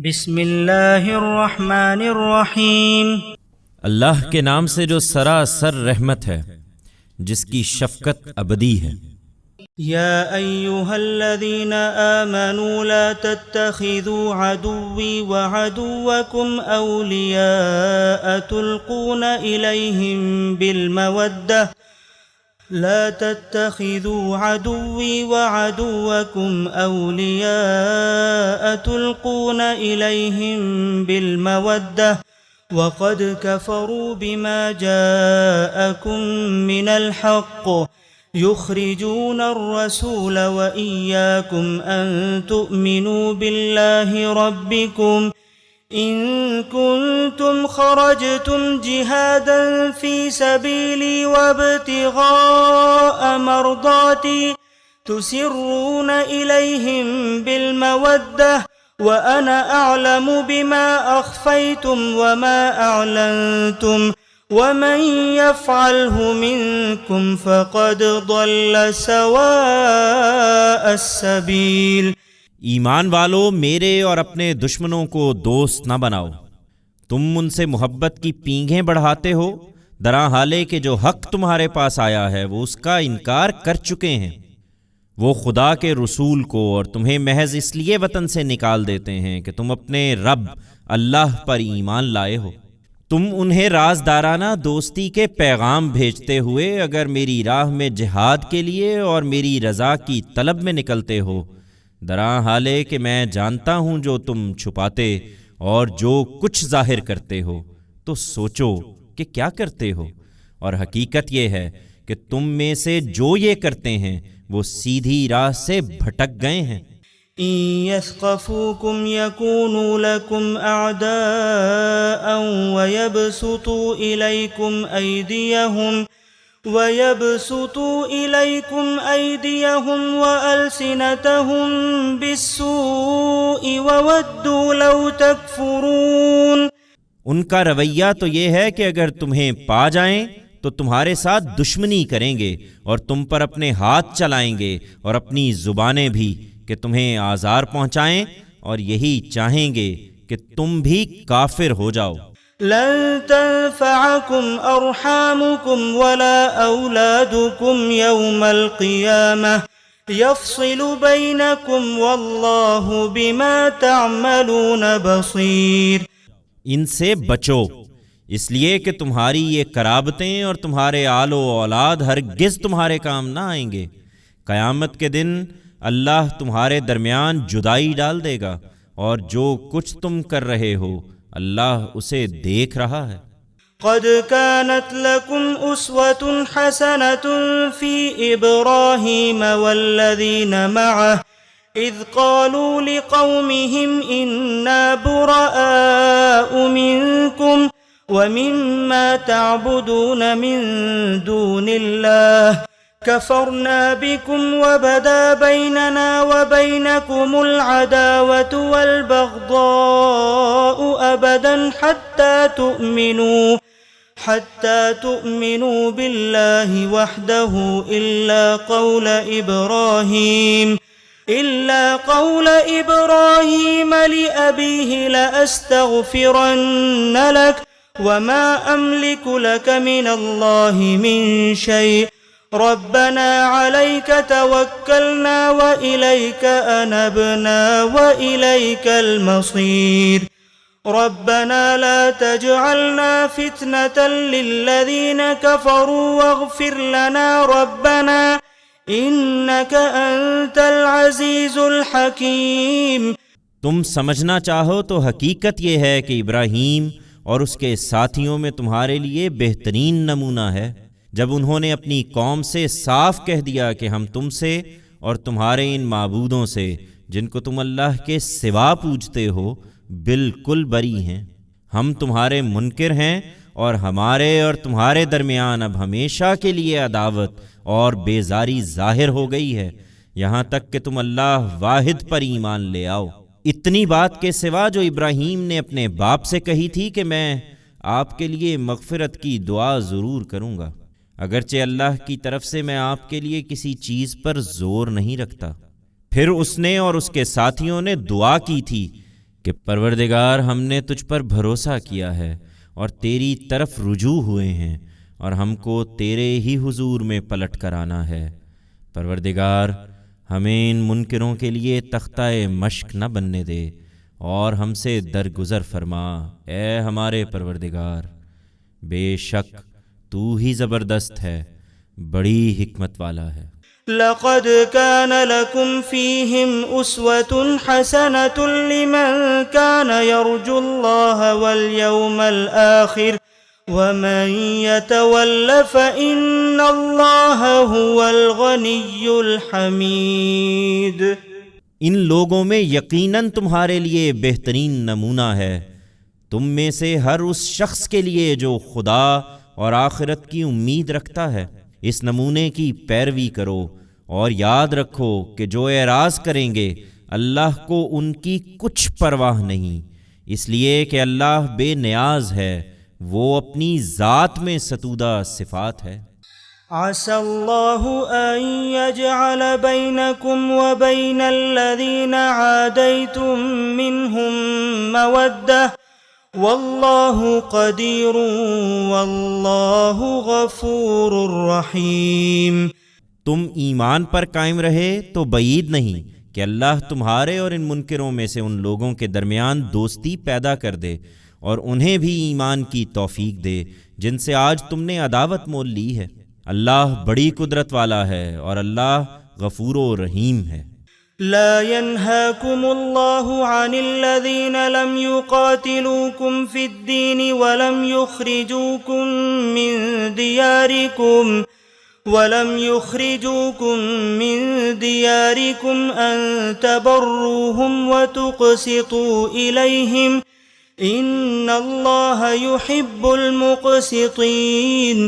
بسم اللہ الرحمن الرحیم۔ اللہ کے نام سے جو سراسر رحمت ہے، جس کی شفقت ابدی ہے۔ یا ایھا الذین آمنوا لا تتخذوا عدوی وعدوکم اولیاء تلقون الیہم بالمودہ لا تتخذوا عدوی وعدوکم اولیاء تلقون الیہم بالمودہ وقد كفروا بما جاءكم من الحق يخرجون الرسول وإياكم أن تؤمنوا بالله ربكم إن كنتم خرجتم جهادا في سبيلي وابتغاء مرضاتي تسرون إليهم بالمودة وأنا أعلم بما أخفيتم وما أعلنتم ومن يفعله منكم فقد ضل سواء السبيل۔ ایمان والو، میرے اور اپنے دشمنوں کو دوست نہ بناؤ۔ تم ان سے محبت کی پینگیں بڑھاتے ہو، درا حالے کہ جو حق تمہارے پاس آیا ہے وہ اس کا انکار کر چکے ہیں۔ وہ خدا کے رسول کو اور تمہیں محض اس لیے وطن سے نکال دیتے ہیں کہ تم اپنے رب اللہ پر ایمان لائے ہو۔ تم انہیں رازدارانہ دوستی کے پیغام بھیجتے ہوئے اگر میری راہ میں جہاد کے لیے اور میری رضا کی طلب میں نکلتے ہو، درا حالے کہ میں جانتا ہوں جو تم چھپاتے اور جو کچھ ظاہر کرتے ہو، تو سوچو کہ کیا کرتے ہو، اور حقیقت یہ ہے کہ تم میں سے جو یہ کرتے ہیں وہ سیدھی راہ سے بھٹک گئے ہیں۔ إن يثقفوكم يكونوا لكم أعداء ويبسطوا إليكم أيديهم وألسنتهم بالسوء وودوا لو تكفرون۔ ان کا رویہ تو یہ ہے کہ اگر تمہیں پا جائیں تو تمہارے ساتھ دشمنی کریں گے اور تم پر اپنے ہاتھ چلائیں گے اور اپنی زبانیں بھی کہ تمہیں آزار پہنچائیں، اور یہی چاہیں گے کہ تم بھی کافر ہو جاؤ۔ لن تنفعكم أرحامكم ولا أولادكم يوم القيامة يفصل بينكم والله بما تعملون بصير۔ ان سے بچو، اس لیے کہ تمہاری یہ قرابتیں اور تمہارے آل و اولاد ہرگز تمہارے کام نہ آئیں گے۔ قیامت کے دن اللہ تمہارے درمیان جدائی ڈال دے گا، اور جو کچھ تم کر رہے ہو اللہ اسے دیکھ رہا ہے۔ قد كانت لكم أسوة حسنة في إبراهيم والذين معه إذ قالوا لقومهم إنا براء منكم ومما تعبدون من دون الله كفرنا بكم وبدا بيننا وبينكم العداوة والبغضاء أبدا حتى تؤمنوا بالله وحده إلا قول إبراهيم لأبيه لأستغفرن لك وما أملك لك من الله من شيء ربنا عليك توكلنا وإليك أنبنا وإليك المصير ربنا لا تجعلنا فتنة للذين كفروا واغفر لنا ربنا إنك أنت العزيز الحكيم۔ تم سمجھنا چاہو تو حقیقت یہ ہے کہ ابراہیم اور اس کے ساتھیوں میں تمہارے لیے بہترین نمونہ ہے، جب انہوں نے اپنی قوم سے صاف کہہ دیا کہ ہم تم سے اور تمہارے ان معبودوں سے جن کو تم اللہ کے سوا پوجتے ہو بالکل بری ہیں۔ ہم تمہارے منکر ہیں، اور ہمارے اور تمہارے درمیان اب ہمیشہ کے لیے عداوت اور بیزاری ظاہر ہو گئی ہے، یہاں تک کہ تم اللہ واحد پر ایمان لے آؤ۔ اتنی بات کے سوا جو ابراہیم نے اپنے باپ سے کہی تھی کہ میں آپ کے لیے مغفرت کی دعا ضرور کروں گا، اگرچہ اللہ کی طرف سے میں آپ کے لیے کسی چیز پر زور نہیں رکھتا۔ پھر اس نے اور اس کے ساتھیوں نے دعا کی تھی کہ پروردگار ہم نے تجھ پر بھروسہ کیا ہے اور تیری طرف رجوع ہوئے ہیں اور ہم کو تیرے ہی حضور میں پلٹ کر آنا ہے۔ پروردگار ہمیں ان منکروں کے لیے تختہ مشق نہ بننے دے اور ہم سے درگزر فرما اے ہمارے پروردگار، بے شک تو ہی زبردست ہے، بڑی حکمت والا ہے۔ لقد كان لكم فيهم أسوة حسنة لمن كان يرجو الله واليوم الآخر ومن يتول فإن الله هو الغني الحميد۔ ان لوگوں میں یقیناً تمہارے لیے بہترین نمونہ ہے، تم میں سے ہر اس شخص کے لیے جو خدا اور آخرت کی امید رکھتا ہے۔ اس نمونے کی پیروی کرو اور یاد رکھو کہ جو اعراض کریں گے اللہ کو ان کی کچھ پرواہ نہیں، اس لیے کہ اللہ بے نیاز ہے، وہ اپنی ذات میں ستودہ صفات ہے۔ عسى الله أن يجعل بينكم وبين الذين عاديتم منهم مودة والله قدير والله غفور رحيم۔ تم ایمان پر قائم رہے تو بعید نہیں کہ اللہ تمہارے اور ان منکروں میں سے ان لوگوں کے درمیان دوستی پیدا کر دے اور انہیں بھی ایمان کی توفیق دے جن سے آج تم نے عداوت مول لی ہے۔ اللہ بڑی قدرت والا ہے اور اللہ غفور و رحیم ہے۔ لا ينهاكم الله عن الذين لم يقاتلوكم في الدين ولم يخرجوكم من دياركم أن تبروهم وتقسطوا إليهم إن الله يحب المقسطين۔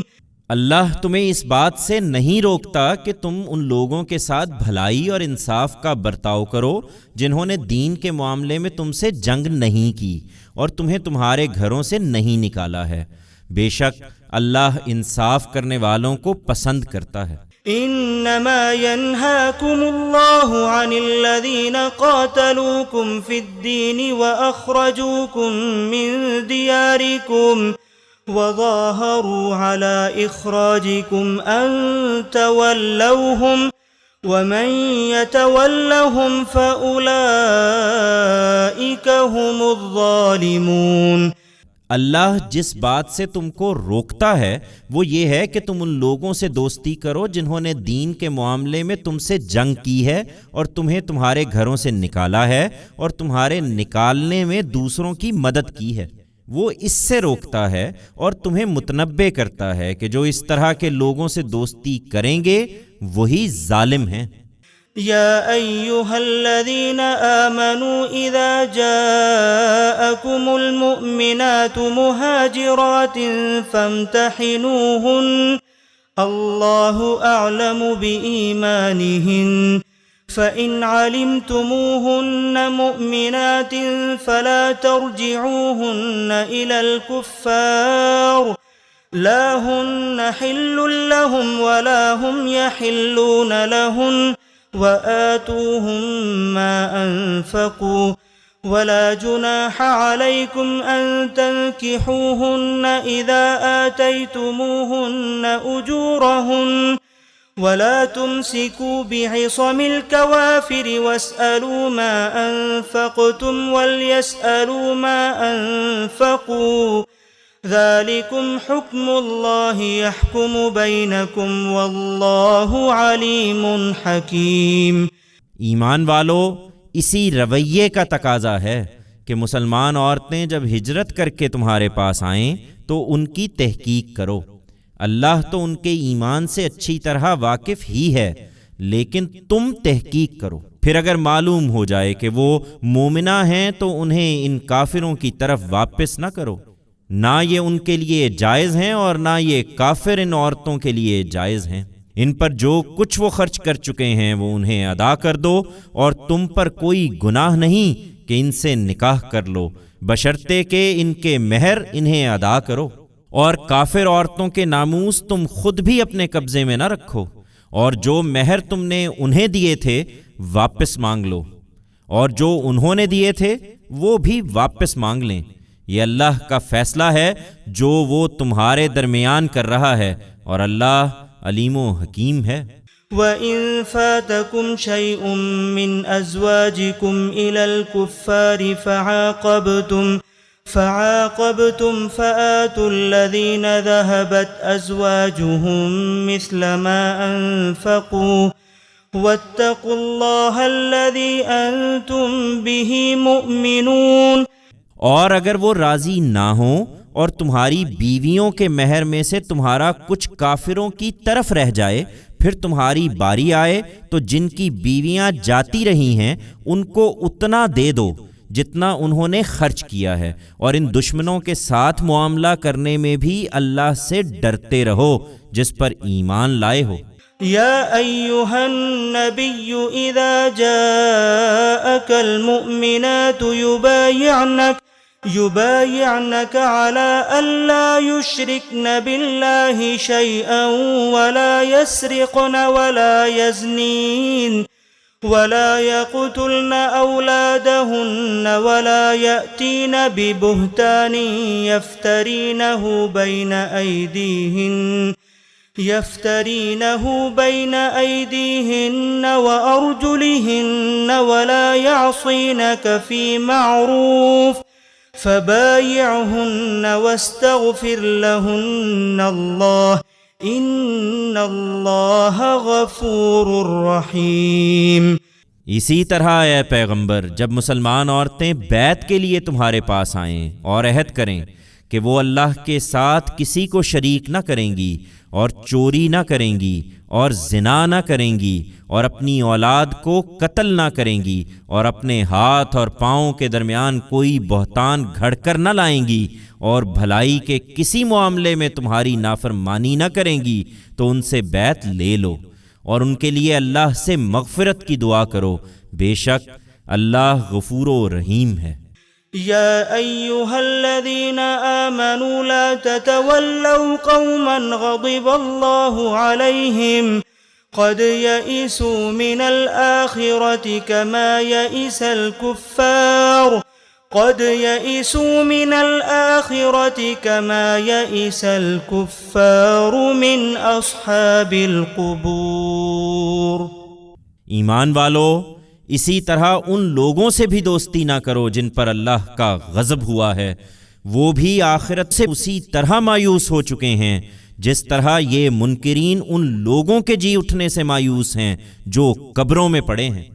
اللہ تمہیں اس بات سے نہیں روکتا کہ تم ان لوگوں کے ساتھ بھلائی اور انصاف کا برتاؤ کرو جنہوں نے دین کے معاملے میں تم سے جنگ نہیں کی اور تمہیں تمہارے گھروں سے نہیں نکالا ہے، بے شک اللہ انصاف کرنے والوں کو پسند کرتا ہے۔ انما ينهاكم الله عن الذين قاتلوكم في الدين واخرجوكم من دياركم وظاهروا على اخراجكم ان تولوهم ومن يتولهم فاولئك هم الظالمون۔ اللہ جس بات سے تم کو روکتا ہے وہ یہ ہے کہ تم ان لوگوں سے دوستی کرو جنہوں نے دین کے معاملے میں تم سے جنگ کی ہے اور تمہیں تمہارے گھروں سے نکالا ہے اور تمہارے نکالنے میں دوسروں کی مدد کی ہے۔ وہ اس سے روکتا ہے اور تمہیں متنبہ کرتا ہے کہ جو اس طرح کے لوگوں سے دوستی کریں گے وہی ظالم ہیں۔ يا أيها الذين آمنوا إذا جاءكم المؤمنات مهاجرات فامتحنوهن الله أعلم بإيمانهن فإن علمتموهن مؤمنات فلا ترجعوهن إلى الكفار لا هن حل لهم ولا هم يحلون لهن وآتوهم ما أنفقوا ولا جناح عليكم أن تنكحوهن إذا آتيتموهن أجورهن ولا تمسكوا بعصم الكوافر واسألوا ما أنفقتم وليسألوا ما أنفقوا ذلكم حكم الله يحكم بينكم والله عليم حكيم۔ ایمان والو، اسی رویے کا تقاضا ہے کہ مسلمان عورتیں جب ہجرت کر کے تمہارے پاس آئیں تو ان کی تحقیق کرو۔ اللہ تو ان کے ایمان سے اچھی طرح واقف ہی ہے، لیکن تم تحقیق کرو۔ پھر اگر معلوم ہو جائے کہ وہ مومنہ ہیں تو انہیں ان کافروں کی طرف واپس نہ کرو، نہ یہ ان کے لیے جائز ہیں اور نہ یہ کافر ان عورتوں کے لیے جائز ہیں۔ ان پر جو کچھ وہ خرچ کر چکے ہیں وہ انہیں ادا کر دو اور تم پر کوئی گناہ نہیں کہ ان سے نکاح کر لو، بشرطے کہ ان کے مہر انہیں ادا کرو۔ اور کافر عورتوں کے ناموس تم خود بھی اپنے قبضے میں نہ رکھو، اور جو مہر تم نے انہیں دیے تھے واپس مانگ لو، اور جو انہوں نے دیے تھے وہ بھی واپس مانگ لیں۔ یہ اللہ کا فیصلہ ہے جو وہ تمہارے درمیان کر رہا ہے، اور اللہ علیم و حکیم ہے۔ وَإِن فَاتَكُمْ شَيْءٌ مِّنْ أَزْوَاجِكُمْ إِلَى الْكُفَّارِ فَعَاقَبْتُمْ فَآتُوا الَّذِينَ ذَهَبَتْ أَزْوَاجُهُمْ مِثْلَ مَا أَنفَقُوا وَاتَّقُوا اللَّهَ الَّذِي أَنْتُمْ بِهِ مُؤْمِنُونَ۔ اور اگر وہ راضی نہ ہوں اور تمہاری بیویوں کے مہر میں سے تمہارا کچھ کافروں کی طرف رہ جائے، پھر تمہاری باری آئے تو جن کی بیویاں جاتی رہی ہیں ان کو اتنا دے دو جتنا انہوں نے خرچ کیا ہے، اور ان دشمنوں کے ساتھ معاملہ کرنے میں بھی اللہ سے ڈرتے رہو جس پر ایمان لائے ہو۔ یا ایہا النبی اذا جاءک المؤمنات يبايعنك على ألا يشركن بالله شيئا ولا يسرقن ولا يزنين ولا يقتلن أولادهن ولا يأتين ببهتان يفترينه بين أيديهن وأرجلهن ولا يعصينك في معروف فبايعهن واستغفر لهن الله ان اللہ غفور رحیم۔ اسی طرح اے پیغمبر، جب مسلمان عورتیں بیعت کے لیے تمہارے پاس آئیں اور عہد کریں کہ وہ اللہ کے ساتھ کسی کو شریک نہ کریں گی اور چوری نہ کریں گی اور زنا نہ کریں گی اور اپنی اولاد کو قتل نہ کریں گی اور اپنے ہاتھ اور پاؤں کے درمیان کوئی بہتان گھڑ کر نہ لائیں گی اور بھلائی کے کسی معاملے میں تمہاری نافرمانی نہ کریں گی، تو ان سے بیعت لے لو اور ان کے لیے اللہ سے مغفرت کی دعا کرو، بے شک اللہ غفور و رحیم ہے۔ یا ایہا الذین آمنوا لا تتولوا قوما غضب اللہ علیہم قد یئسوا من الآخرة كما یئس الكفار قد یئسوا من الآخرة كما یئس الكفار من اصحاب القبور۔ ایمان والو، اسی طرح ان لوگوں سے بھی دوستی نہ کرو جن پر اللہ کا غضب ہوا ہے، وہ بھی آخرت سے اسی طرح مایوس ہو چکے ہیں جس طرح یہ منکرین ان لوگوں کے جی اٹھنے سے مایوس ہیں جو قبروں میں پڑے ہیں۔